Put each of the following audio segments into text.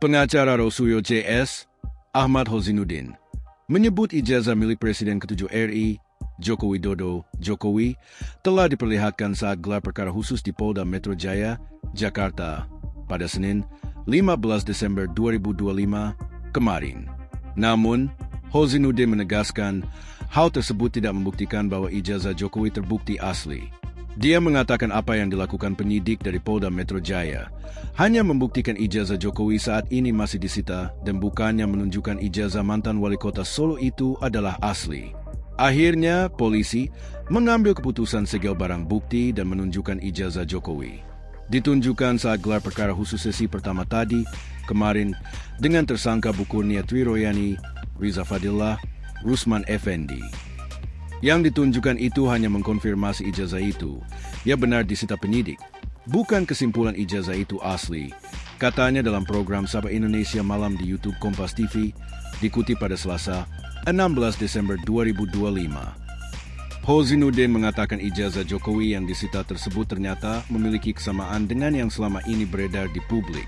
Pengacara Rosuyo CS, Ahmad Hozinuddin, menyebut ijazah milik Presiden ke-7 RI, Joko Widodo, Jokowi, telah diperlihatkan saat gelar perkara khusus di Polda Metro Jaya, Jakarta, pada Senin, 15 Desember 2025 kemarin. Namun, Hozinuddin menegaskan hal tersebut tidak membuktikan bahwa ijazah Jokowi terbukti asli. Dia mengatakan apa yang dilakukan penyidik dari Polda Metro Jaya hanya membuktikan ijazah Jokowi saat ini masih disita dan bukannya menunjukkan ijazah mantan wali kota Solo itu adalah asli. Akhirnya, polisi mengambil keputusan segel barang bukti dan menunjukkan ijazah Jokowi. Ditunjukkan saat gelar perkara khusus sesi pertama tadi, kemarin, dengan tersangka Bu Kurnia Triroyani, Riza Fadillah, Rusman Effendi. Yang ditunjukkan itu hanya mengkonfirmasi ijazah itu, ya benar disita penyidik. Bukan kesimpulan ijazah itu asli, katanya dalam program Sapa Indonesia Malam di YouTube Kompas TV, dikutip pada Selasa, 16 Desember 2025. Hozinuddin mengatakan ijazah Jokowi yang disita tersebut ternyata memiliki kesamaan dengan yang selama ini beredar di publik.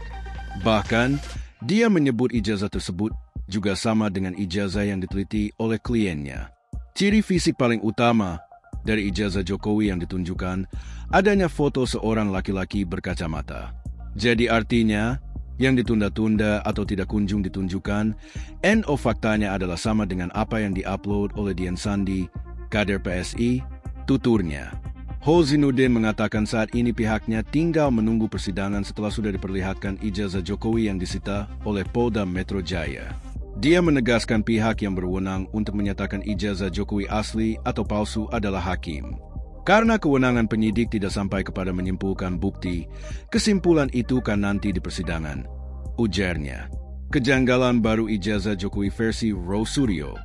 Bahkan, dia menyebut ijazah tersebut juga sama dengan ijazah yang diteliti oleh kliennya. Ciri fisik paling utama dari ijazah Jokowi yang ditunjukkan adanya foto seorang laki-laki berkacamata. Jadi artinya, yang ditunda-tunda atau tidak kunjung ditunjukkan, NO faktanya adalah sama dengan apa yang diupload oleh Dian Sandi, kader PSI, tuturnya. Hozinuddin mengatakan saat ini pihaknya tinggal menunggu persidangan setelah sudah diperlihatkan ijazah Jokowi yang disita oleh Polda Metro Jaya. Dia menegaskan pihak yang berwenang untuk menyatakan ijazah Jokowi asli atau palsu adalah hakim. Karena kewenangan penyidik tidak sampai kepada menyimpulkan bukti, kesimpulan itu kan nanti di persidangan, ujarnya. Kejanggalan baru ijazah Jokowi versi Roy Suryo.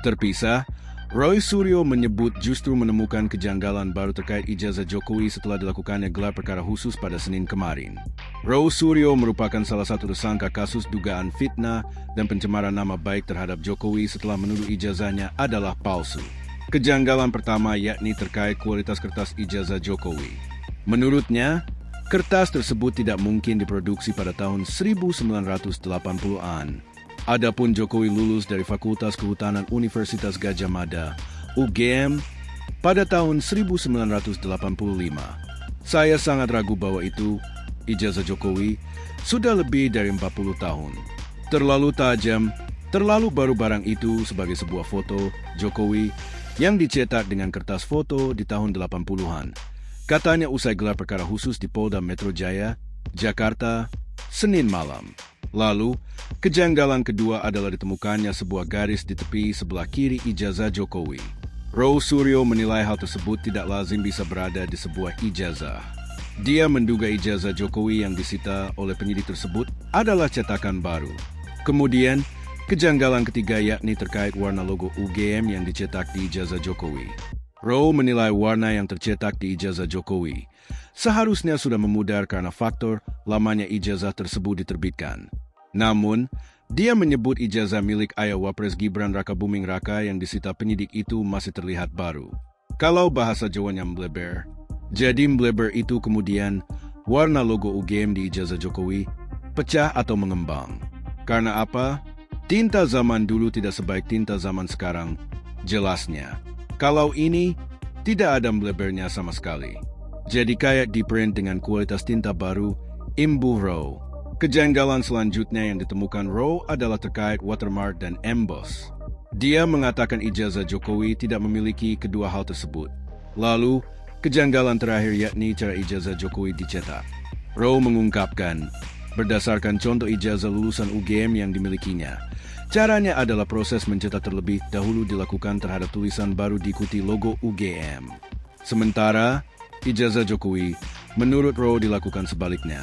Terpisah, Roy Suryo menyebut justru menemukan kejanggalan baru terkait ijazah Jokowi setelah dilakukannya gelar perkara khusus pada Senin kemarin. Roy Suryo merupakan salah satu tersangka kasus dugaan fitnah dan pencemaran nama baik terhadap Jokowi setelah menuduh ijazahnya adalah palsu. Kejanggalan pertama yakni terkait kualitas kertas ijazah Jokowi. Menurutnya, kertas tersebut tidak mungkin diproduksi pada tahun 1980-an. Adapun Jokowi lulus dari Fakultas Kehutanan Universitas Gadjah Mada, UGM, pada tahun 1985. Saya sangat ragu bahwa itu, ijazah Jokowi, sudah lebih dari 40 tahun. Terlalu tajam, terlalu baru barang itu sebagai sebuah foto Jokowi yang dicetak dengan kertas foto di tahun 80-an. Katanya usai gelar perkara khusus di Polda Metro Jaya, Jakarta, Senin malam. Lalu, kejanggalan kedua adalah ditemukannya sebuah garis di tepi sebelah kiri ijazah Jokowi. Roy Suryo menilai hal tersebut tidak lazim bisa berada di sebuah ijazah. Dia menduga ijazah Jokowi yang disita oleh penyidik tersebut adalah cetakan baru. Kemudian, kejanggalan ketiga yakni terkait warna logo UGM yang dicetak di ijazah Jokowi. Roy menilai warna yang tercetak di ijazah Jokowi seharusnya sudah memudar karena faktor lamanya ijazah tersebut diterbitkan. Namun, dia menyebut ijazah milik ayah Wapres Gibran Rakabuming Raka yang disita penyidik itu masih terlihat baru. Kalau bahasa Jawanya mbleber, jadi mbleber itu kemudian warna logo UGM di ijazah Jokowi pecah atau mengembang. Karena apa? Tinta zaman dulu tidak sebaik tinta zaman sekarang, jelasnya. Kalau ini, tidak ada mblebernya sama sekali. Jadi kayak di-print dengan kualitas tinta baru, imbuh Roy. Kejanggalan selanjutnya yang ditemukan Roy adalah terkait watermark dan emboss. Dia mengatakan ijazah Jokowi tidak memiliki kedua hal tersebut. Lalu, kejanggalan terakhir yakni cara ijazah Jokowi dicetak. Roy mengungkapkan, berdasarkan contoh ijazah lulusan UGM yang dimilikinya, caranya adalah proses mencetak terlebih dahulu dilakukan terhadap tulisan baru diikuti logo UGM. Sementara, ijazah Jokowi, menurut Roy dilakukan sebaliknya.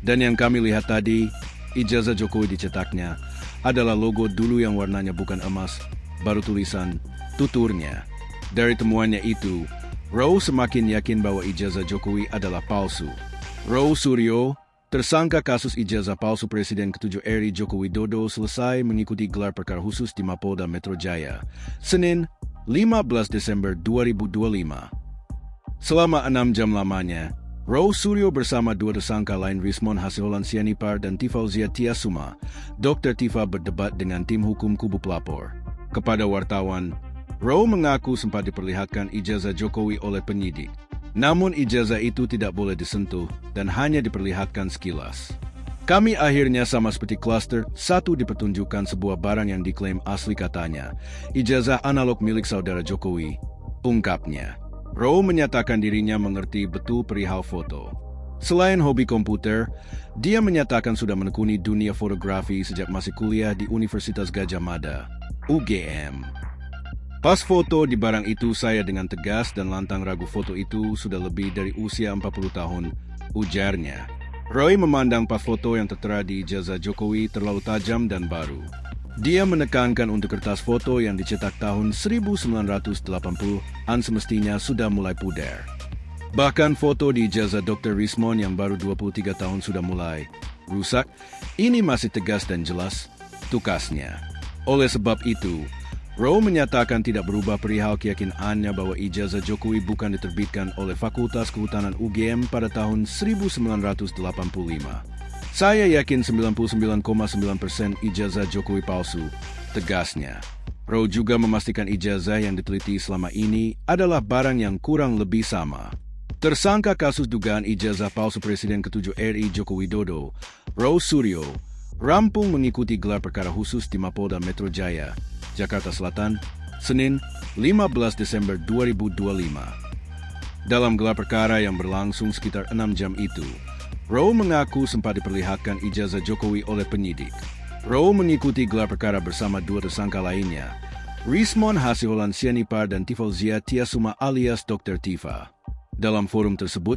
Dan yang kami lihat tadi, ijazah Jokowi dicetaknya adalah logo dulu yang warnanya bukan emas, baru tulisan, tuturnya. Dari temuannya itu, Roy semakin yakin bahwa ijazah Jokowi adalah palsu. Roy Suryo, tersangka kasus ijazah palsu Presiden ke-7 RI Joko Widodo selesai mengikuti gelar perkara khusus di Mapolda Metro Jaya, Senin, 15 Desember 2025. Selama 6 jam lamanya, Roe Suryo bersama dua tersangka lain Rismon Hasiholan Sianipar dan Tifauzia Tiasuma, Dr. Tifa berdebat dengan tim hukum kubu pelapor. Kepada wartawan, Roe mengaku sempat diperlihatkan ijazah Jokowi oleh penyidik. Namun ijazah itu tidak boleh disentuh dan hanya diperlihatkan sekilas. Kami akhirnya sama seperti klaster satu dipertunjukkan sebuah barang yang diklaim asli katanya. Ijazah analog milik saudara Jokowi, ungkapnya. Roe menyatakan dirinya mengerti betul perihal foto. Selain hobi komputer, dia menyatakan sudah menekuni dunia fotografi sejak masih kuliah di Universitas Gadjah Mada, UGM. Pas foto di barang itu saya dengan tegas dan lantang ragu foto itu sudah lebih dari usia 40 tahun, ujarnya. Roy memandang pas foto yang tertera di ijazah Jokowi terlalu tajam dan baru. Dia menekankan untuk kertas foto yang dicetak tahun 1980-an semestinya sudah mulai pudar. Bahkan foto di ijazah Dr. Rismon yang baru 23 tahun sudah mulai rusak, ini masih tegas dan jelas, tukasnya. Oleh sebab itu, Roe menyatakan tidak berubah perihal keyakinannya bahwa ijazah Jokowi bukan diterbitkan oleh Fakultas Kehutanan UGM pada tahun 1985. Saya yakin 99,9% ijazah Jokowi palsu, tegasnya. Roe juga memastikan ijazah yang diteliti selama ini adalah barang yang kurang lebih sama. Tersangka kasus dugaan ijazah palsu Presiden ke-7 RI Joko Widodo, Roe Suryo, rampung mengikuti gelar perkara khusus di Mapolda Metro Jaya, Jakarta Selatan, Senin, 15 Desember 2025. Dalam gelar perkara yang berlangsung sekitar 6 jam itu, Roe mengaku sempat diperlihatkan ijazah Jokowi oleh penyidik. Roe mengikuti gelar perkara bersama dua tersangka lainnya, Rismon Hasiholan Sianipar dan Tifauzia Tiasuma alias Dr. Tifa. Dalam forum tersebut,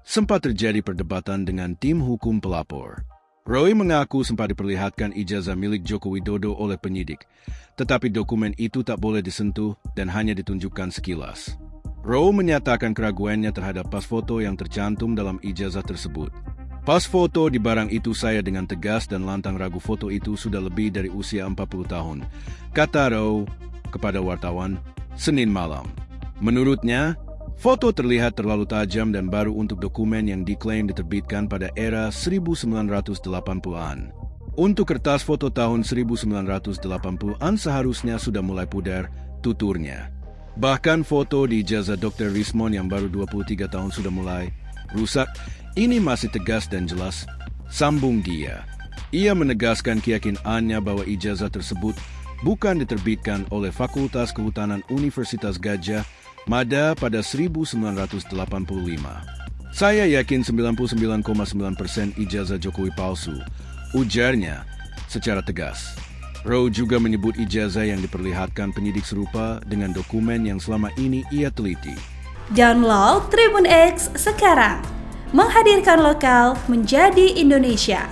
sempat terjadi perdebatan dengan tim hukum pelapor. Roe mengaku sempat diperlihatkan ijazah milik Joko Widodo oleh penyidik, tetapi dokumen itu tak boleh disentuh dan hanya ditunjukkan sekilas. Roe menyatakan keraguannya terhadap pas foto yang tercantum dalam ijazah tersebut. Pas foto di barang itu saya dengan tegas dan lantang ragu foto itu sudah lebih dari usia 40 tahun, kata Roe kepada wartawan Senin malam. Menurutnya, foto terlihat terlalu tajam dan baru untuk dokumen yang diklaim diterbitkan pada era 1980-an. Untuk kertas foto tahun 1980-an seharusnya sudah mulai pudar, tuturnya. Bahkan foto di ijazah Dr. Rismon yang baru 23 tahun sudah mulai rusak, ini masih tegas dan jelas, sambung dia. Ia menegaskan keyakinannya bahwa ijazah tersebut bukan diterbitkan oleh Fakultas Kehutanan Universitas Gadjah Mada pada 1985. Saya yakin 99,9% ijazah Jokowi palsu, ujarnya secara tegas. Roe juga menyebut ijazah yang diperlihatkan penyidik serupa dengan dokumen yang selama ini ia teliti. Download Tribun X sekarang, menghadirkan lokal menjadi Indonesia.